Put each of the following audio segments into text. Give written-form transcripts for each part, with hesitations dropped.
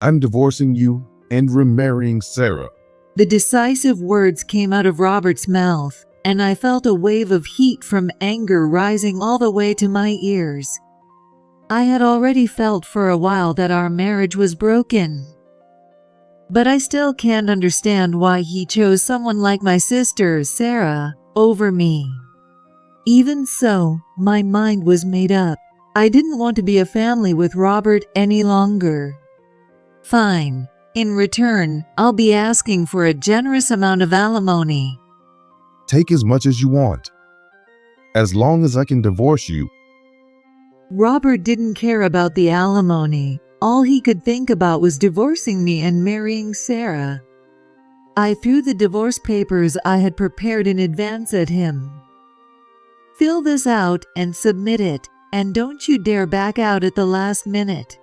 I'm divorcing you and remarrying Sarah. The decisive words came out of Robert's mouth, and I felt a wave of heat from anger rising all the way to my ears. I had already felt for a while that our marriage was broken. But I still can't understand why he chose someone like my sister, Sarah, over me. Even so, my mind was made up. I didn't want to be a family with Robert any longer. Fine. In return, I'll be asking for a generous amount of alimony. Take as much as you want, as long as I can divorce you. Robert didn't care about the alimony. All he could think about was divorcing me and marrying Sarah. I threw the divorce papers I had prepared in advance at him. Fill this out and submit it, and don't you dare back out at the last minute.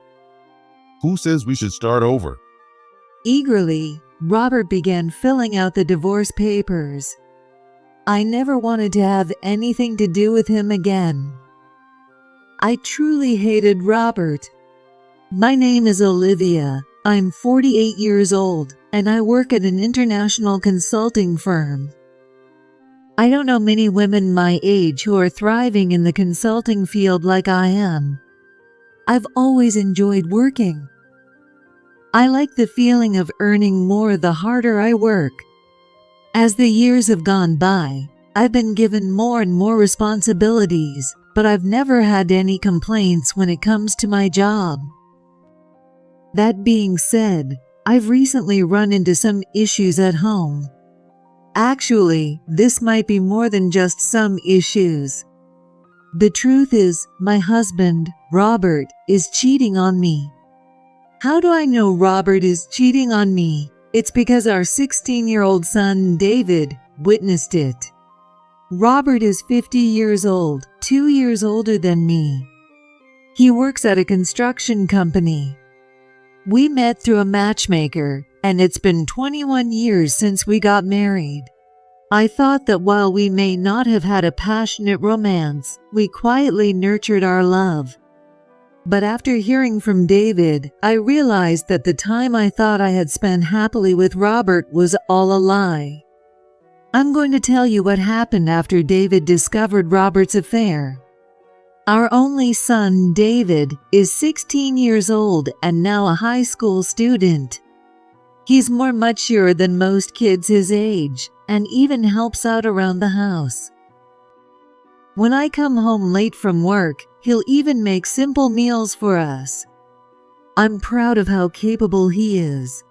Who says we should start over? Eagerly, Robert began filling out the divorce papers. I never wanted to have anything to do with him again. I truly hated Robert. My name is Olivia. I'm 48 years old, and I work at an international consulting firm. I don't know many women my age who are thriving in the consulting field like I am. I've always enjoyed working. I like the feeling of earning more the harder I work. As the years have gone by, I've been given more and more responsibilities, but I've never had any complaints when it comes to my job. That being said, I've recently run into some issues at home. Actually, this might be more than just some issues. The truth is, my husband, Robert, is cheating on me. How do I know Robert is cheating on me? It's because our 16-year-old son, David, witnessed it. Robert is 50 years old, 2 years older than me. He works at a construction company. We met through a matchmaker, and it's been 21 years since we got married. I thought that while we may not have had a passionate romance, we quietly nurtured our love. But after hearing from David, I realized that the time I thought I had spent happily with Robert was all a lie. I'm going to tell you what happened after David discovered Robert's affair. Our only son, David, is 16 years old and now a high school student. He's more mature than most kids his age, and even helps out around the house. When I come home late from work, he'll even make simple meals for us. I'm proud of how capable he is.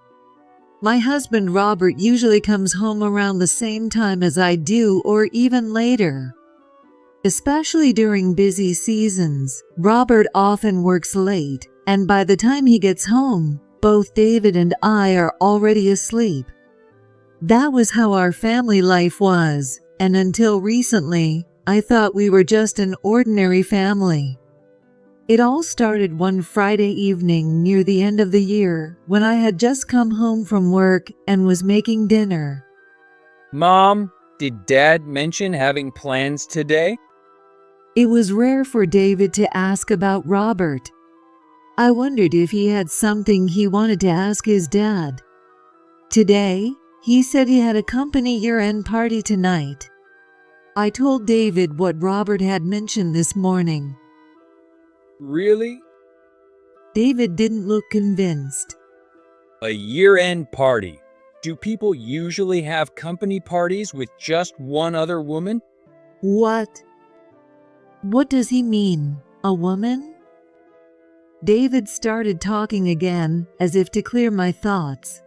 My husband Robert usually comes home around the same time as I do, or even later. Especially during busy seasons, Robert often works late, and by the time he gets home, both David and I are already asleep. That was how our family life was, and until recently, I thought we were just an ordinary family. It all started one Friday evening near the end of the year when I had just come home from work and was making dinner. Mom, did Dad mention having plans today? It was rare for David to ask about Robert. I wondered if he had something he wanted to ask his dad. Today, he said he had a company year-end party tonight. I told David what Robert had mentioned this morning. Really? David didn't look convinced. A year-end party. Do people usually have company parties with just one other woman? What? What does he mean? A woman? David started talking again, as if to clear my thoughts.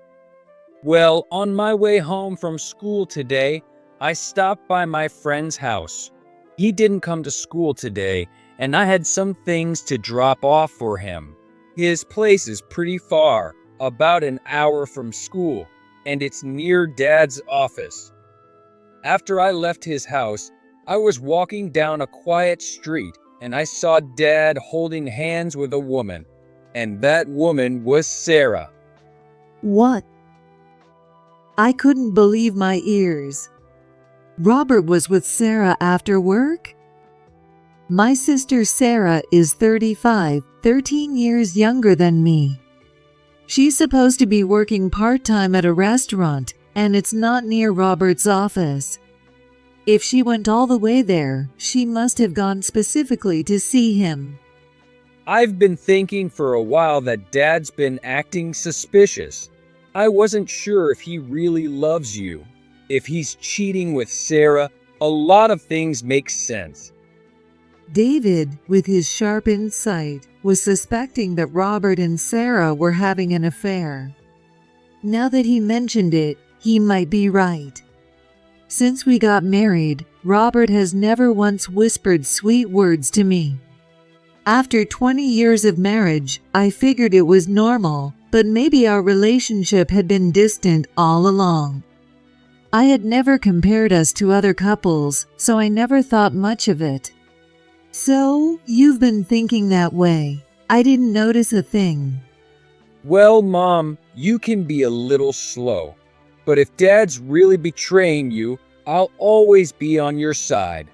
Well, on my way home from school today, I stopped by my friend's house. He didn't come to school today, and I had some things to drop off for him. His place is pretty far, about an hour from school, and it's near Dad's office. After I left his house, I was walking down a quiet street, and I saw Dad holding hands with a woman, and that woman was Sarah. What? I couldn't believe my ears. Robert was with Sarah after work? My sister Sarah is 35, 13 years younger than me. She's supposed to be working part-time at a restaurant, and it's not near Robert's office. If she went all the way there, she must have gone specifically to see him. I've been thinking for a while that Dad's been acting suspicious. I wasn't sure if he really loves you. If he's cheating with Sarah, a lot of things make sense. David, with his sharp insight, was suspecting that Robert and Sarah were having an affair. Now that he mentioned it, he might be right. Since we got married, Robert has never once whispered sweet words to me. After 20 years of marriage, I figured it was normal, but maybe our relationship had been distant all along. I had never compared us to other couples, so I never thought much of it. So, you've been thinking that way. I didn't notice a thing. Well, Mom, you can be a little slow. But if Dad's really betraying you, I'll always be on your side.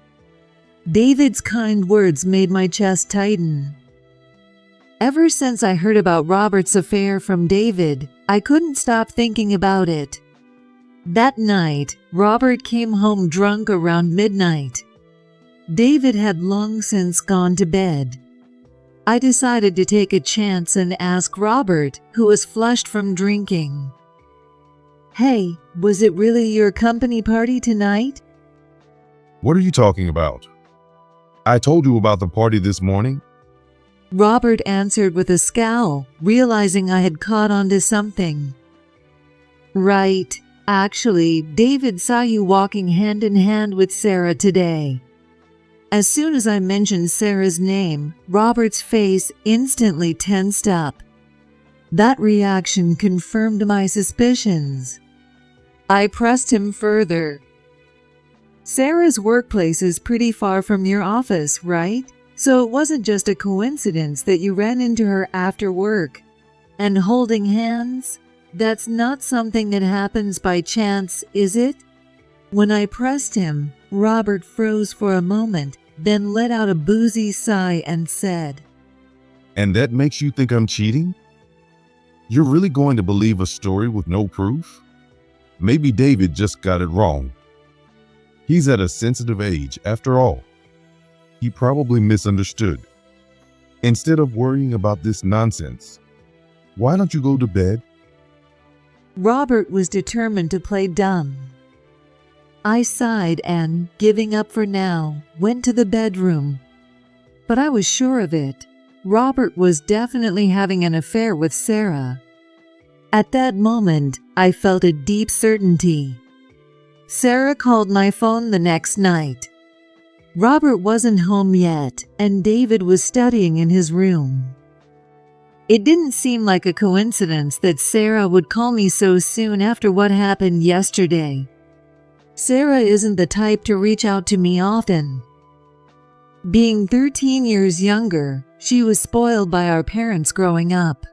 David's kind words made my chest tighten. Ever since I heard about Robert's affair from David, I couldn't stop thinking about it. That night, Robert came home drunk around midnight. David had long since gone to bed. I decided to take a chance and ask Robert, who was flushed from drinking. "Hey, was it really your company party tonight?" What are you talking about? I told you about the party this morning. Robert answered with a scowl, realizing I had caught on to something. "Right. Actually, David saw you walking hand in hand with Sarah today." As soon as I mentioned Sarah's name, Robert's face instantly tensed up. That reaction confirmed my suspicions. I pressed him further. "Sarah's workplace is pretty far from your office, right? So it wasn't just a coincidence that you ran into her after work. And holding hands? That's not something that happens by chance, is it?" When I pressed him, Robert froze for a moment, then let out a boozy sigh and said, And that makes you think I'm cheating? You're really going to believe a story with no proof? Maybe David just got it wrong. He's at a sensitive age, after all. He probably misunderstood. Instead of worrying about this nonsense, why don't you go to bed? Robert was determined to play dumb. I sighed and, giving up for now, went to the bedroom. But I was sure of it. Robert was definitely having an affair with Sarah. At that moment, I felt a deep certainty. Sarah called my phone the next night. Robert wasn't home yet, and David was studying in his room. It didn't seem like a coincidence that Sarah would call me so soon after what happened yesterday. Sarah isn't the type to reach out to me often. Being 13 years younger, she was spoiled by our parents growing up.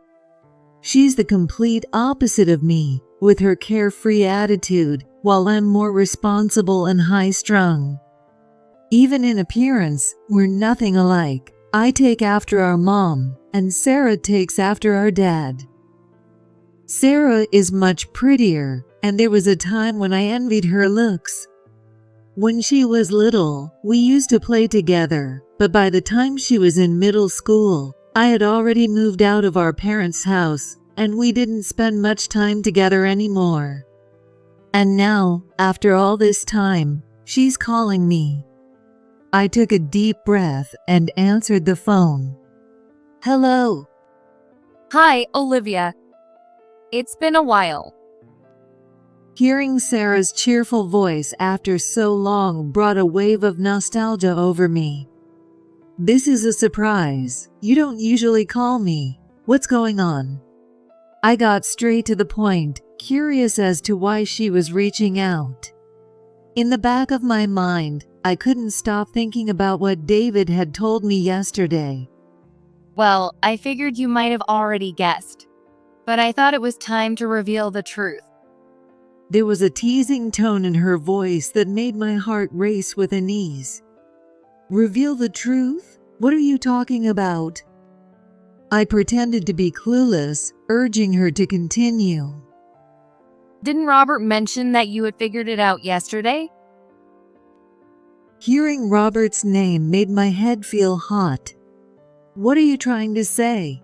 She's the complete opposite of me, with her carefree attitude, while I'm more responsible and high-strung. Even in appearance, we're nothing alike. I take after our mom, and Sarah takes after our dad. Sarah is much prettier, and there was a time when I envied her looks. When she was little, we used to play together, but by the time she was in middle school, I had already moved out of our parents' house, and we didn't spend much time together anymore. And now, after all this time, she's calling me. I took a deep breath and answered the phone. "Hello." Hi, Olivia. It's been a while. Hearing Sarah's cheerful voice after so long brought a wave of nostalgia over me. "This is a surprise. You don't usually call me. What's going on?" I got straight to the point, curious as to why she was reaching out. In the back of my mind, I couldn't stop thinking about what David had told me yesterday. Well, I figured you might have already guessed, but I thought it was time to reveal the truth. There was a teasing tone in her voice that made my heart race with unease. "Reveal the truth? What are you talking about?" I pretended to be clueless, urging her to continue. Didn't Robert mention that you had figured it out yesterday? Hearing Robert's name made my head feel hot. What are you trying to say?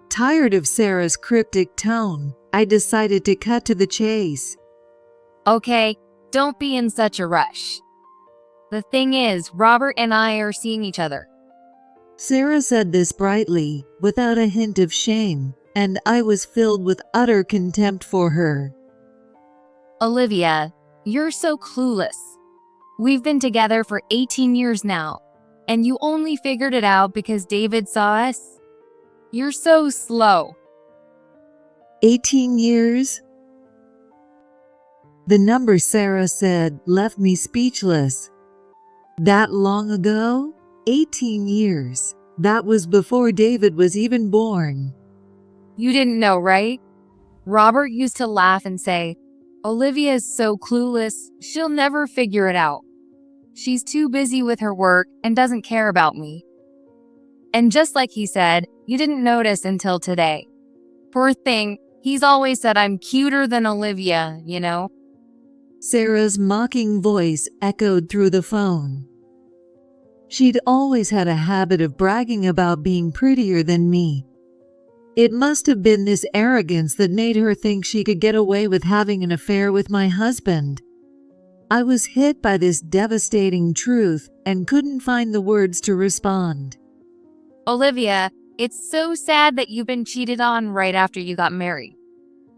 Tired of Sarah's cryptic tone, I decided to cut to the chase. Okay, don't be in such a rush. The thing is, Robert and I are seeing each other. Sarah said this brightly, without a hint of shame, and I was filled with utter contempt for her. Olivia, you're so clueless. We've been together for 18 years now, and you only figured it out because David saw us? You're so slow. 18 years? The number Sarah said left me speechless. That long ago? 18 years. That was before David was even born. You didn't know, right? Robert used to laugh and say, Olivia is so clueless, she'll never figure it out. She's too busy with her work and doesn't care about me. And just like he said, you didn't notice until today. Poor thing, he's always said I'm cuter than Olivia, you know? Sarah's mocking voice echoed through the phone. She'd always had a habit of bragging about being prettier than me. It must have been this arrogance that made her think she could get away with having an affair with my husband. I was hit by this devastating truth and couldn't find the words to respond. Olivia, it's so sad that you've been cheated on right after you got married.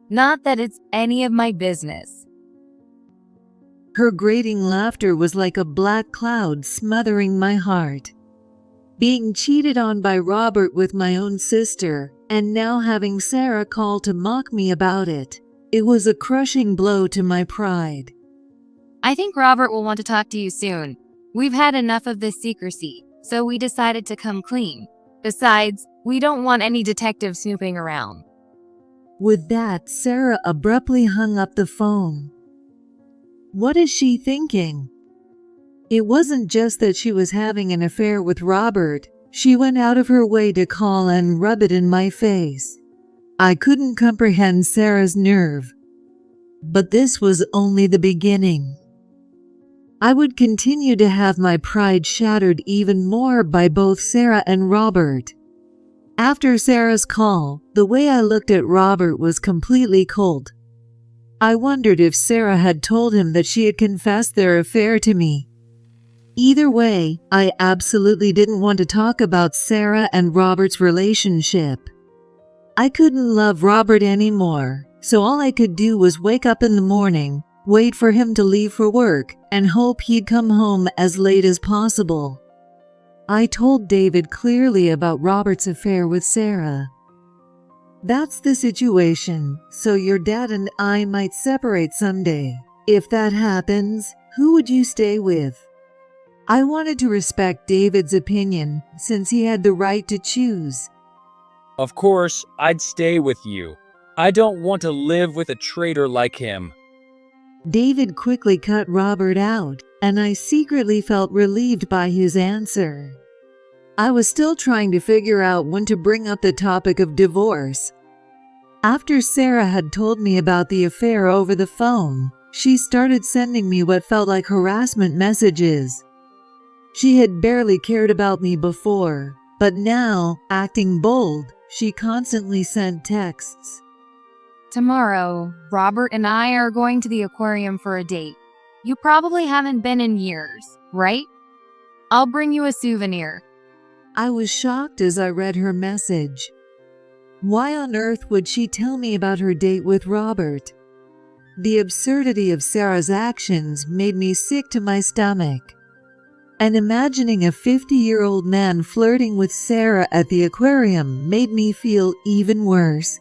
Not that it's any of my business. Her grating laughter was like a black cloud smothering my heart. Being cheated on by Robert with my own sister, and now having Sarah call to mock me about it. It was a crushing blow to my pride. I think Robert will want to talk to you soon. We've had enough of this secrecy, so we decided to come clean. Besides, we don't want any detectives snooping around. With that, Sarah abruptly hung up the phone. What is she thinking? It wasn't just that she was having an affair with Robert. She went out of her way to call and rub it in my face. I couldn't comprehend Sarah's nerve. But this was only the beginning. I would continue to have my pride shattered even more by both Sarah and Robert. After Sarah's call, the way I looked at Robert was completely cold. I wondered if Sarah had told him that she had confessed their affair to me. Either way, I absolutely didn't want to talk about Sarah and Robert's relationship. I couldn't love Robert anymore, so all I could do was wake up in the morning, wait for him to leave for work, and hope he'd come home as late as possible. I told David clearly about Robert's affair with Sarah. That's the situation, so your dad and I might separate someday. If that happens, who would you stay with? I wanted to respect David's opinion, since he had the right to choose. Of course, I'd stay with you. I don't want to live with a traitor like him. David quickly cut Robert out, and I secretly felt relieved by his answer. I was still trying to figure out when to bring up the topic of divorce. After Sarah had told me about the affair over the phone, she started sending me what felt like harassment messages. She had barely cared about me before, but now, acting bold, she constantly sent texts. Tomorrow, Robert and I are going to the aquarium for a date. You probably haven't been in years, right? I'll bring you a souvenir. I was shocked as I read her message. Why on earth would she tell me about her date with Robert? The absurdity of Sarah's actions made me sick to my stomach. And imagining a 50-year-old man flirting with Sarah at the aquarium made me feel even worse.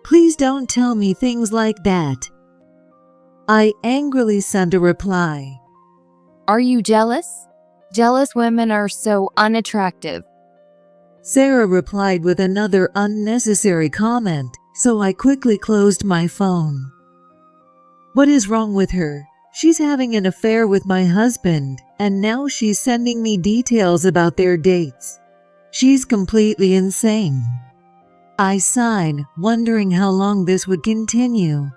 Please don't tell me things like that. I angrily sent a reply. Are you jealous? Jealous women are so unattractive. Sarah replied with another unnecessary comment, so I quickly closed my phone. What is wrong with her? She's having an affair with my husband, and now she's sending me details about their dates. She's completely insane. I sighed, wondering how long this would continue.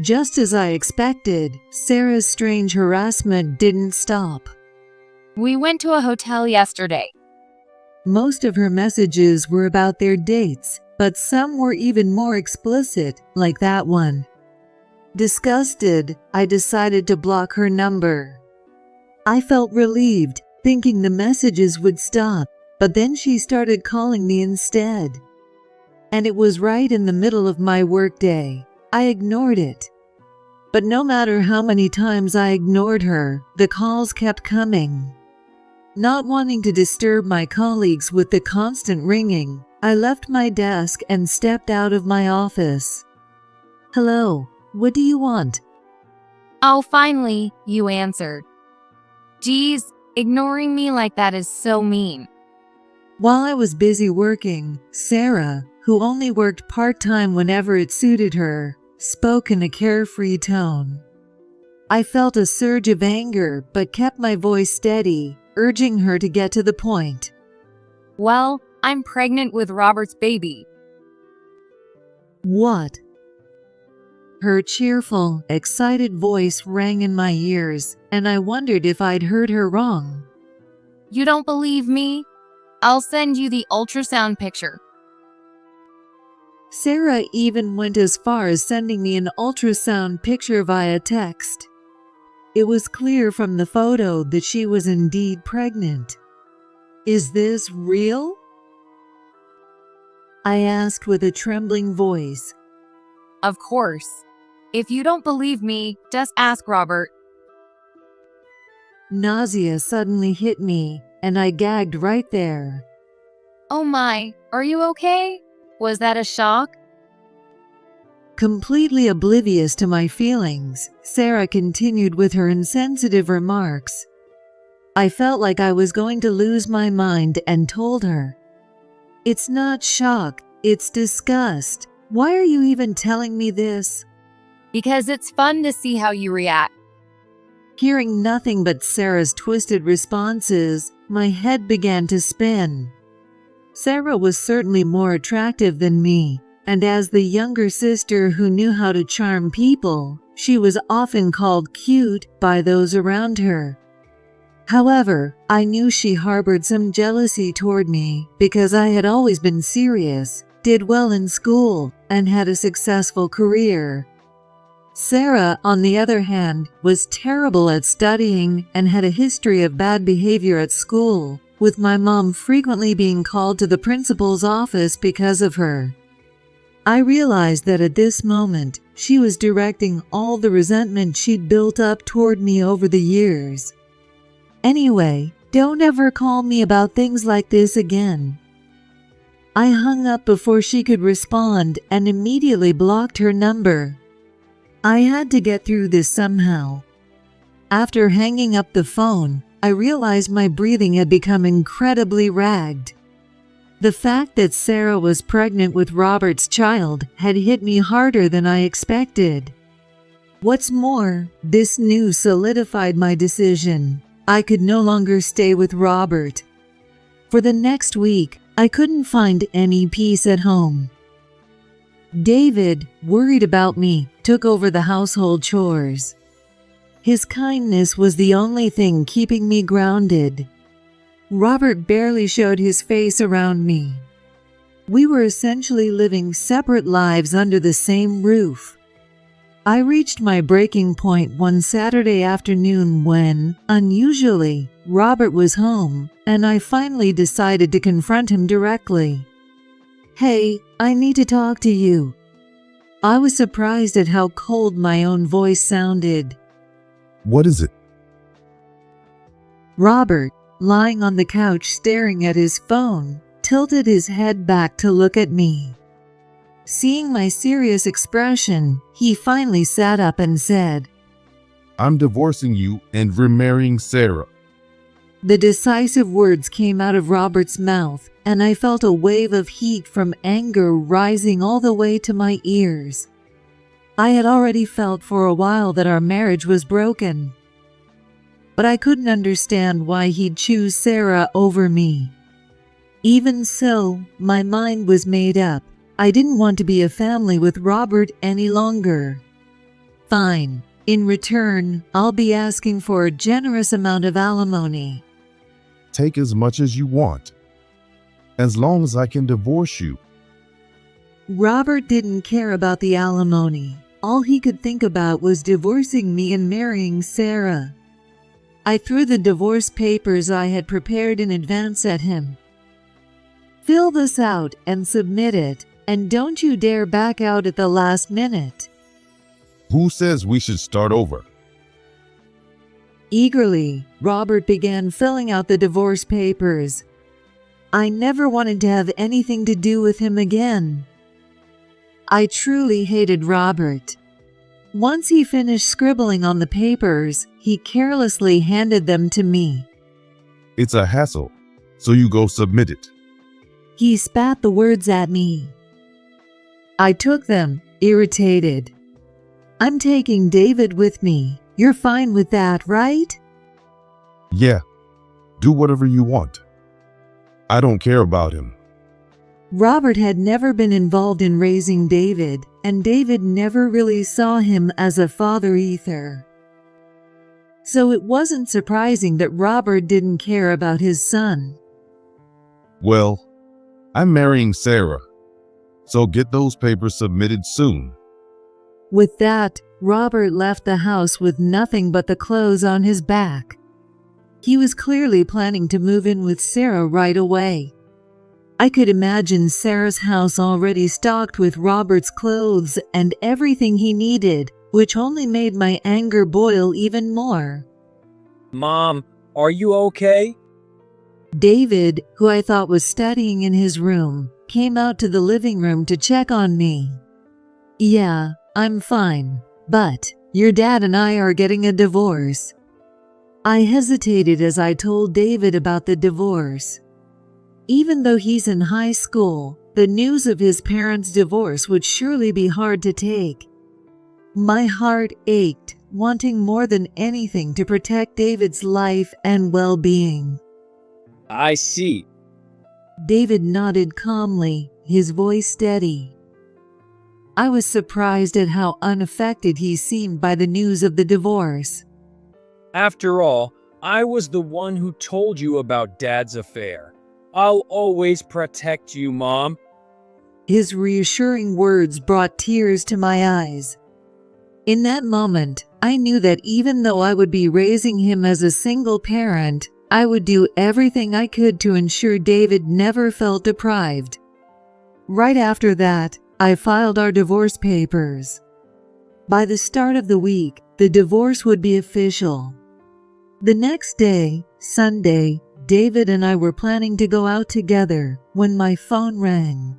Just as I expected, Sarah's strange harassment didn't stop. We went to a hotel yesterday. Most of her messages were about their dates, but some were even more explicit, like that one. Disgusted, I decided to block her number. I felt relieved, thinking the messages would stop, but then she started calling me instead. And it was right in the middle of my workday. I ignored it. But no matter how many times I ignored her, the calls kept coming. Not wanting to disturb my colleagues with the constant ringing, I left my desk and stepped out of my office. "Hello, what do you want?" Oh, finally, you answered. Geez, ignoring me like that is so mean. While I was busy working, Sarah, who only worked part-time whenever it suited her, spoke in a carefree tone. I felt a surge of anger but kept my voice steady, urging her to get to the point. Well, I'm pregnant with Robert's baby. "What?" Her cheerful, excited voice rang in my ears, and I wondered if I'd heard her wrong. You don't believe me? I'll send you the ultrasound picture. Sarah even went as far as sending me an ultrasound picture via text. It was clear from the photo that she was indeed pregnant. "Is this real?" I asked with a trembling voice. Of course. If you don't believe me, just ask Robert. Nausea suddenly hit me, and I gagged right there. Oh my, are you okay? Was that a shock? Completely oblivious to my feelings, Sarah continued with her insensitive remarks. I felt like I was going to lose my mind and told her, "It's not shock, it's disgust. Why are you even telling me this?" Because it's fun to see how you react. Hearing nothing but Sarah's twisted responses, my head began to spin. Sarah was certainly more attractive than me, and as the younger sister who knew how to charm people, she was often called cute by those around her. However, I knew she harbored some jealousy toward me because I had always been serious, did well in school, and had a successful career. Sarah, on the other hand, was terrible at studying and had a history of bad behavior at school, with my mom frequently being called to the principal's office because of her. I realized that at this moment, she was directing all the resentment she'd built up toward me over the years. "Anyway, don't ever call me about things like this again." I hung up before she could respond and immediately blocked her number. I had to get through this somehow. After hanging up the phone, I realized my breathing had become incredibly ragged. The fact that Sarah was pregnant with Robert's child had hit me harder than I expected. What's more, this news solidified my decision. I could no longer stay with Robert. For the next week, I couldn't find any peace at home. David, worried about me, took over the household chores. His kindness was the only thing keeping me grounded. Robert barely showed his face around me. We were essentially living separate lives under the same roof. I reached my breaking point one Saturday afternoon when, unusually, Robert was home, and I finally decided to confront him directly. "Hey, I need to talk to you." I was surprised at how cold my own voice sounded. What is it? Robert, lying on the couch staring at his phone, tilted his head back to look at me. Seeing my serious expression, he finally sat up and said, "I'm divorcing you and remarrying Sarah." The decisive words came out of Robert's mouth, and I felt a wave of heat from anger rising all the way to my ears. I had already felt for a while that our marriage was broken, but I couldn't understand why he'd choose Sarah over me. Even so, my mind was made up. I didn't want to be a family with Robert any longer. Fine. In return, I'll be asking for a generous amount of alimony. Take as much as you want, as long as I can divorce you. Robert didn't care about the alimony. All he could think about was divorcing me and marrying Sarah. I threw the divorce papers I had prepared in advance at him. Fill this out and submit it, and don't you dare back out at the last minute. Who says we should start over? Eagerly, Robert began filling out the divorce papers. I never wanted to have anything to do with him again. I truly hated Robert. Once he finished scribbling on the papers, he carelessly handed them to me. It's a hassle, so you go submit it. He spat the words at me. I took them, irritated. I'm taking David with me. You're fine with that, right? Yeah, do whatever you want. I don't care about him. Robert had never been involved in raising David, and David never really saw him as a father either. So it wasn't surprising that Robert didn't care about his son. Well, I'm marrying Sarah, so get those papers submitted soon. With that, Robert left the house with nothing but the clothes on his back. He was clearly planning to move in with Sarah right away. I could imagine Sarah's house already stocked with Robert's clothes and everything he needed, which only made my anger boil even more. Mom, are you okay? David, who I thought was studying in his room, came out to the living room to check on me. Yeah, I'm fine, but your dad and I are getting a divorce. I hesitated as I told David about the divorce. Even though he's in high school, the news of his parents' divorce would surely be hard to take. My heart ached, wanting more than anything to protect David's life and well-being. I see. David nodded calmly, his voice steady. I was surprised at how unaffected he seemed by the news of the divorce. After all, I was the one who told you about Dad's affair. I'll always protect you, Mom. His reassuring words brought tears to my eyes. In that moment, I knew that even though I would be raising him as a single parent, I would do everything I could to ensure David never felt deprived. Right after that, I filed our divorce papers. By the start of the week, the divorce would be official. The next day, Sunday, David and I were planning to go out together when my phone rang.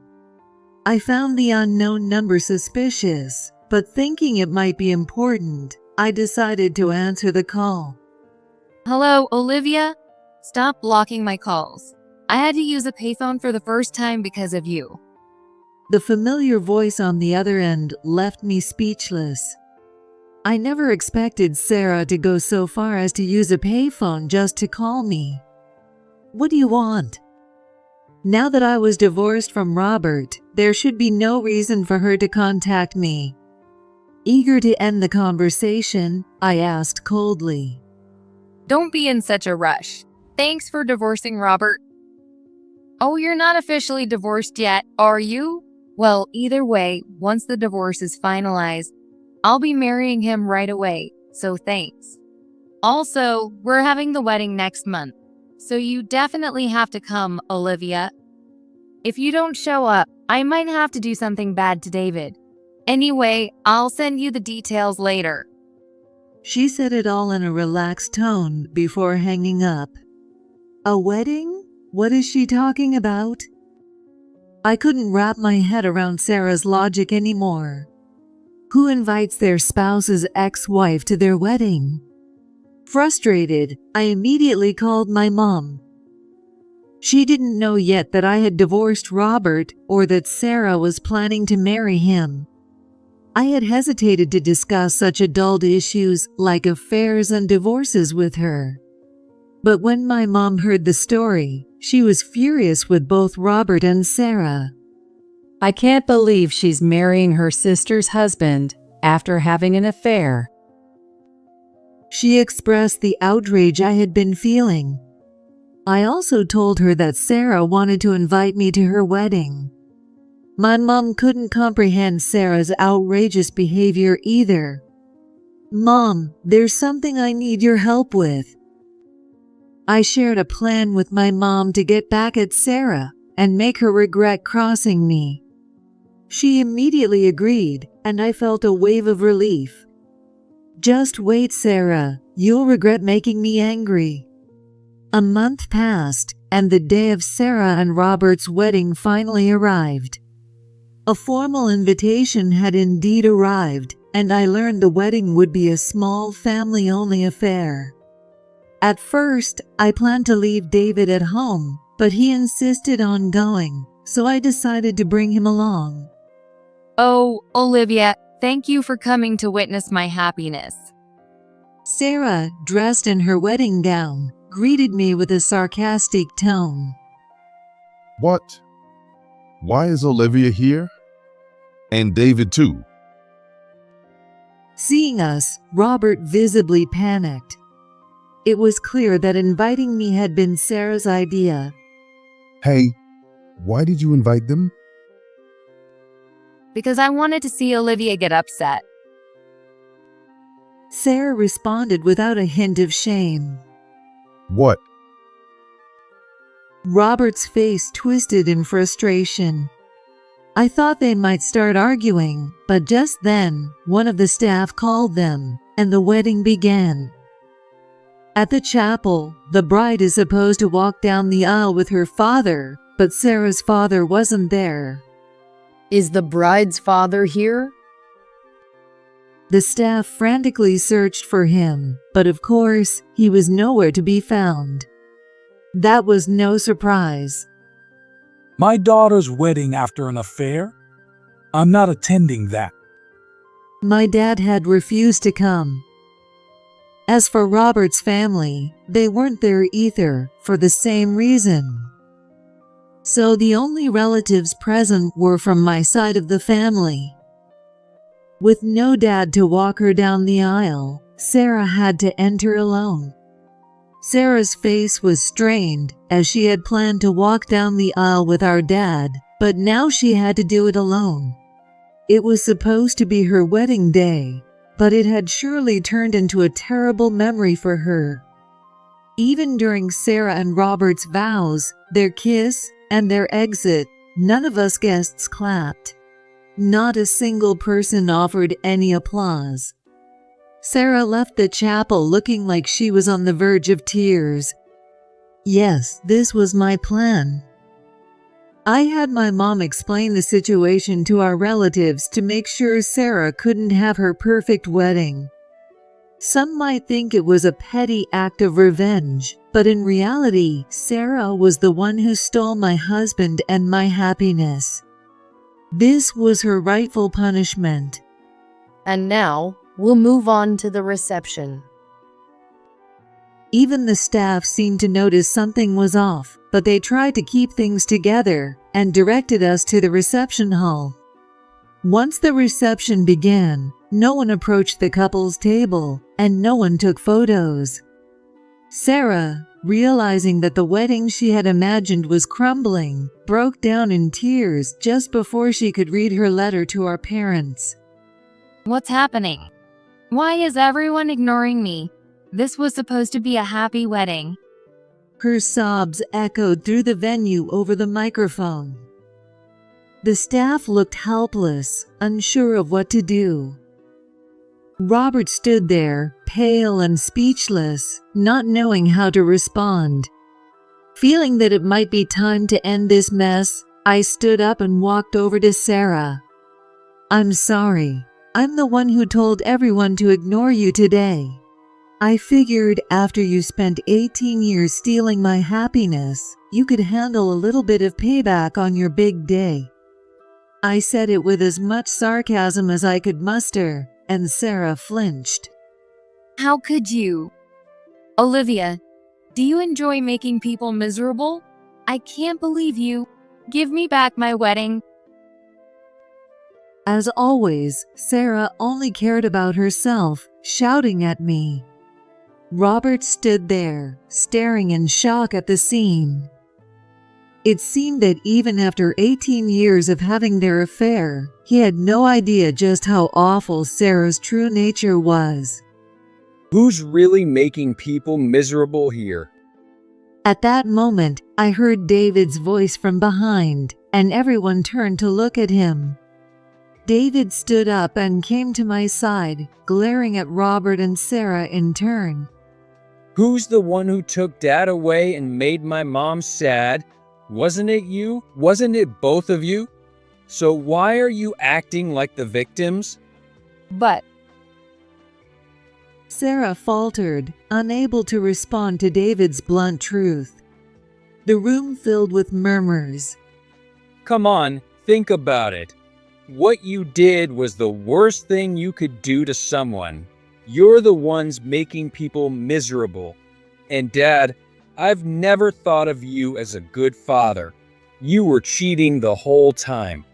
I found the unknown number suspicious, but thinking it might be important, I decided to answer the call. Hello, Olivia? Stop blocking my calls. I had to use a payphone for the first time because of you. The familiar voice on the other end left me speechless. I never expected Sarah to go so far as to use a payphone just to call me. What do you want? Now that I was divorced from Robert, there should be no reason for her to contact me. Eager to end the conversation, I asked coldly. Don't be in such a rush. Thanks for divorcing Robert. Oh, you're not officially divorced yet, are you? Well, either way, once the divorce is finalized, I'll be marrying him right away, so thanks. Also, we're having the wedding next month, so you definitely have to come, Olivia. If you don't show up, I might have to do something bad to David. Anyway, I'll send you the details later. She said it all in a relaxed tone before hanging up. A wedding? What is she talking about? I couldn't wrap my head around Sarah's logic anymore. Who invites their spouse's ex-wife to their wedding? Frustrated, I immediately called my mom. She didn't know yet that I had divorced Robert or that Sarah was planning to marry him. I had hesitated to discuss such adult issues like affairs and divorces with her. But when my mom heard the story, she was furious with both Robert and Sarah. I can't believe she's marrying her sister's husband after having an affair. She expressed the outrage I had been feeling. I also told her that Sarah wanted to invite me to her wedding. My mom couldn't comprehend Sarah's outrageous behavior either. "Mom, there's something I need your help with." I shared a plan with my mom to get back at Sarah and make her regret crossing me. She immediately agreed, and I felt a wave of relief. "Just wait, Sarah. You'll regret making me angry." A month passed, and the day of Sarah and Robert's wedding finally arrived. A formal invitation had indeed arrived, and I learned the wedding would be a small family-only affair. At first, I planned to leave David at home, but he insisted on going, so I decided to bring him along. Oh, Olivia, thank you for coming to witness my happiness. Sarah, dressed in her wedding gown, greeted me with a sarcastic tone. What? Why is Olivia here? And David too. Seeing us, Robert visibly panicked. It was clear that inviting me had been Sarah's idea. Hey, why did you invite them? Because I wanted to see Olivia get upset. Sarah responded without a hint of shame. What? Robert's face twisted in frustration. I thought they might start arguing, but just then, one of the staff called them, and the wedding began. At the chapel, the bride is supposed to walk down the aisle with her father, but Sarah's father wasn't there. Is the bride's father here? The staff frantically searched for him, but of course, he was nowhere to be found. That was no surprise. My daughter's wedding after an affair? I'm not attending that. My dad had refused to come. As for Robert's family, they weren't there either, for the same reason. So the only relatives present were from my side of the family. With no dad to walk her down the aisle, Sarah had to enter alone. Sarah's face was strained, as she had planned to walk down the aisle with our dad, but now she had to do it alone. It was supposed to be her wedding day, but it had surely turned into a terrible memory for her. Even during Sarah and Robert's vows, their kiss, and their exit, none of us guests clapped. Not a single person offered any applause. Sarah left the chapel looking like she was on the verge of tears. Yes, this was my plan. I had my mom explain the situation to our relatives to make sure Sarah couldn't have her perfect wedding. Some might think it was a petty act of revenge, but in reality, Sarah was the one who stole my husband and my happiness. This was her rightful punishment. And now, we'll move on to the reception. Even the staff seemed to notice something was off, but they tried to keep things together and directed us to the reception hall. Once the reception began, no one approached the couple's table, and no one took photos. Sarah, realizing that the wedding she had imagined was crumbling, broke down in tears just before she could read her letter to our parents. What's happening? Why is everyone ignoring me? This was supposed to be a happy wedding. Her sobs echoed through the venue over the microphone. The staff looked helpless, unsure of what to do. Robert stood there, pale and speechless, not knowing how to respond. Feeling that it might be time to end this mess, I stood up and walked over to Sarah. "I'm sorry. I'm the one who told everyone to ignore you today. I figured after you spent 18 years stealing my happiness, you could handle a little bit of payback on your big day." I said it with as much sarcasm as I could muster, and Sarah flinched. How could you? Olivia, Do you enjoy making people miserable? I can't believe you. Give me back my wedding. As always, Sarah only cared about herself, shouting at me. Robert stood there, staring in shock at the scene. It seemed that even after 18 years of having their affair, he had no idea just how awful Sarah's true nature was. Who's really making people miserable here? At that moment, I heard David's voice from behind, and everyone turned to look at him. David stood up and came to my side, glaring at Robert and Sarah in turn. Who's the one who took Dad away and made my mom sad? Wasn't it you? Wasn't it both of you? So why are you acting like the victims? But Sarah faltered, unable to respond to David's blunt truth. The room filled with murmurs. Come on, think about it. What you did was the worst thing you could do to someone. You're the ones making people miserable. And Dad, I've never thought of you as a good father. You were cheating the whole time.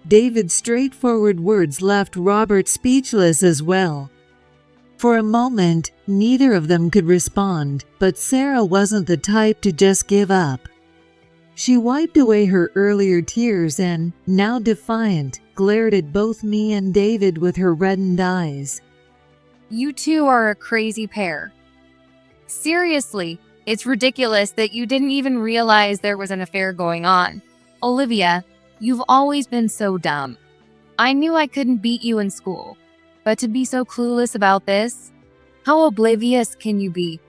David's straightforward words left Robert speechless as well. For a moment, neither of them could respond, but Sarah wasn't the type to just give up. She wiped away her earlier tears and, now defiant, glared at both me and David with her reddened eyes. you two are a crazy pair. Seriously, it's ridiculous that you didn't even realize there was an affair going on. Olivia, you've always been so dumb. I knew I couldn't beat you in school, but to be so clueless about this, how oblivious can you be?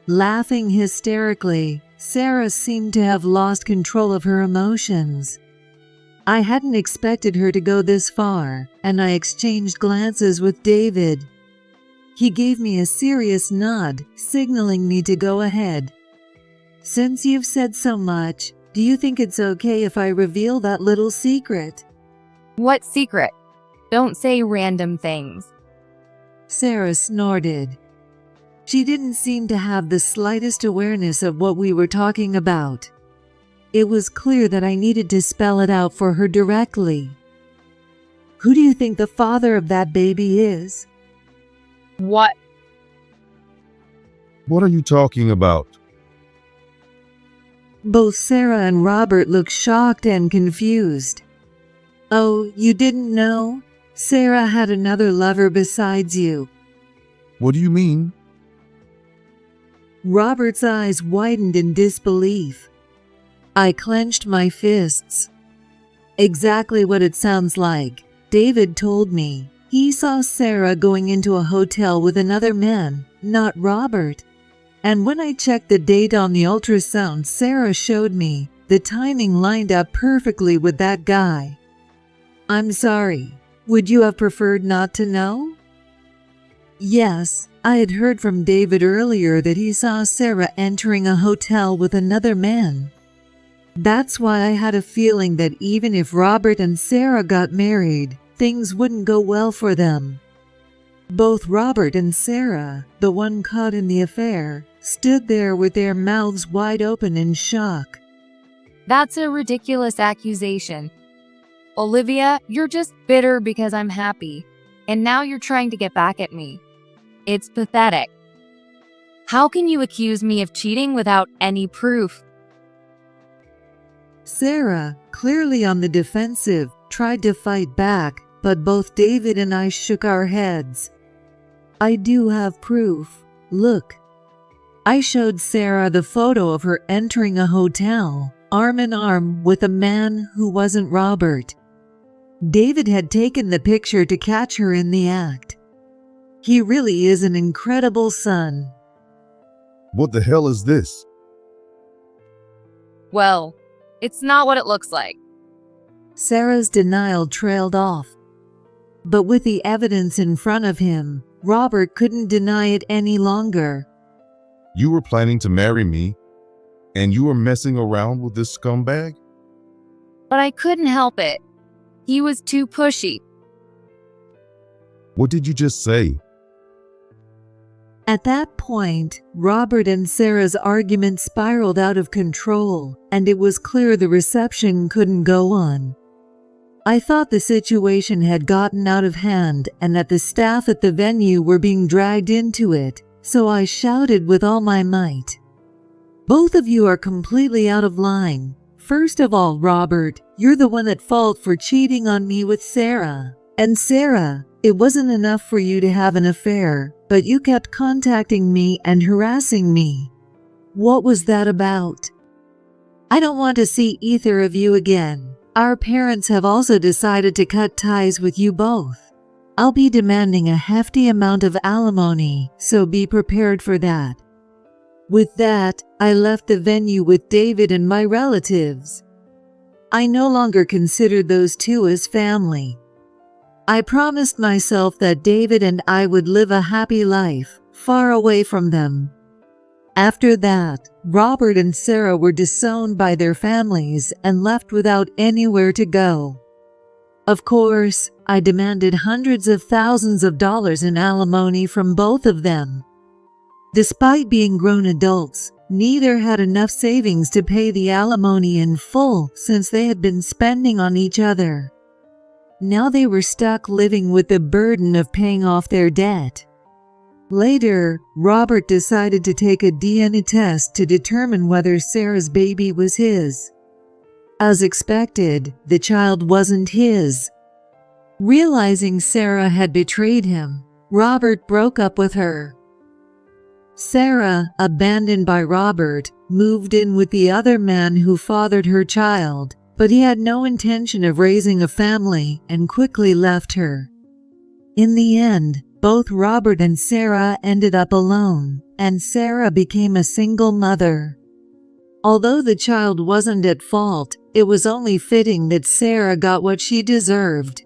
Laughing hysterically, Sarah seemed to have lost control of her emotions. I hadn't expected her to go this far, and I exchanged glances with David. He gave me a serious nod, signaling me to go ahead. Since you've said so much, do you think it's okay if I reveal that little secret? What secret? Don't say random things. Sarah snorted. She didn't seem to have the slightest awareness of what we were talking about. It was clear that I needed to spell it out for her directly. Who do you think the father of that baby is? What? What are you talking about? Both Sarah and Robert looked shocked and confused. Oh, you didn't know? Sarah had another lover besides you. What do you mean? Robert's eyes widened in disbelief. I clenched my fists. Exactly what it sounds like. David told me. He saw Sarah going into a hotel with another man, not Robert. And when I checked the date on the ultrasound Sarah showed me, the timing lined up perfectly with that guy. I'm sorry. Would you have preferred not to know? Yes, I had heard from David earlier that he saw Sarah entering a hotel with another man. That's why I had a feeling that even if Robert and Sarah got married, things wouldn't go well for them. Both Robert and Sarah, the one caught in the affair, stood there with their mouths wide open in shock. That's a ridiculous accusation. Olivia, you're just bitter because I'm happy, and now you're trying to get back at me. It's pathetic. How can you accuse me of cheating without any proof? Sarah, clearly on the defensive, tried to fight back, but both David and I shook our heads. I do have proof. Look. I showed Sarah the photo of her entering a hotel, arm in arm with a man who wasn't Robert. David had taken the picture to catch her in the act. He really is an incredible son. What the hell is this? Well, it's not what it looks like. Sarah's denial trailed off. But with the evidence in front of him, Robert couldn't deny it any longer. You were planning to marry me, and you were messing around with this scumbag? But I couldn't help it. He was too pushy. What did you just say? At that point, Robert and Sarah's argument spiraled out of control, and it was clear the reception couldn't go on. I thought the situation had gotten out of hand and that the staff at the venue were being dragged into it, so I shouted with all my might. "Both of you are completely out of line. First of all, Robert, you're the one at fault for cheating on me with Sarah. And Sarah, it wasn't enough for you to have an affair, but you kept contacting me and harassing me. What was that about? I don't want to see either of you again. Our parents have also decided to cut ties with you both. I'll be demanding a hefty amount of alimony, so be prepared for that." With that, I left the venue with David and my relatives. I no longer considered those two as family. I promised myself that David and I would live a happy life, far away from them. After that, Robert and Sarah were disowned by their families and left without anywhere to go. Of course, I demanded hundreds of thousands of dollars in alimony from both of them. Despite being grown adults, neither had enough savings to pay the alimony in full since they had been spending on each other. Now they were stuck living with the burden of paying off their debt. Later, Robert decided to take a DNA test to determine whether Sarah's baby was his. As expected, the child wasn't his. Realizing Sarah had betrayed him, Robert broke up with her. Sarah, abandoned by Robert, moved in with the other man who fathered her child, but he had no intention of raising a family and quickly left her. In the end, both Robert and Sarah ended up alone, and Sarah became a single mother. Although the child wasn't at fault, it was only fitting that Sarah got what she deserved.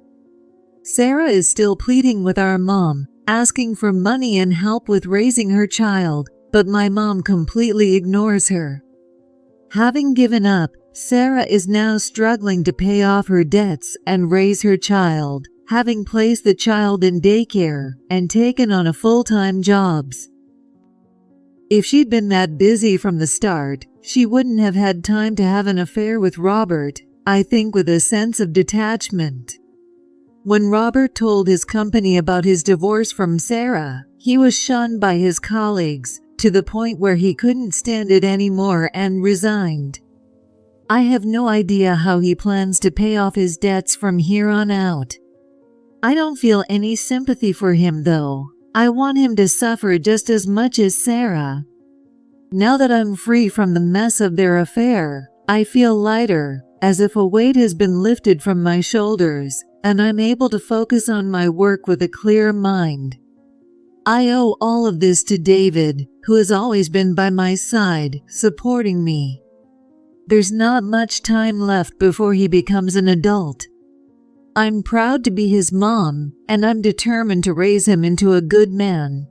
Sarah is still pleading with our mom, asking for money and help with raising her child, but my mom completely ignores her. Having given up, Sarah is now struggling to pay off her debts and raise her child, having placed the child in daycare and taken on a full-time jobs. If she'd been that busy from the start, she wouldn't have had time to have an affair with Robert, I think with a sense of detachment. When Robert told his company about his divorce from Sarah, he was shunned by his colleagues, to the point where he couldn't stand it anymore and resigned. I have no idea how he plans to pay off his debts from here on out. I don't feel any sympathy for him though. I want him to suffer just as much as Sarah. Now that I'm free from the mess of their affair, I feel lighter, as if a weight has been lifted from my shoulders, and I'm able to focus on my work with a clear mind. I owe all of this to David, who has always been by my side, supporting me. There's not much time left before he becomes an adult. I'm proud to be his mom, and I'm determined to raise him into a good man.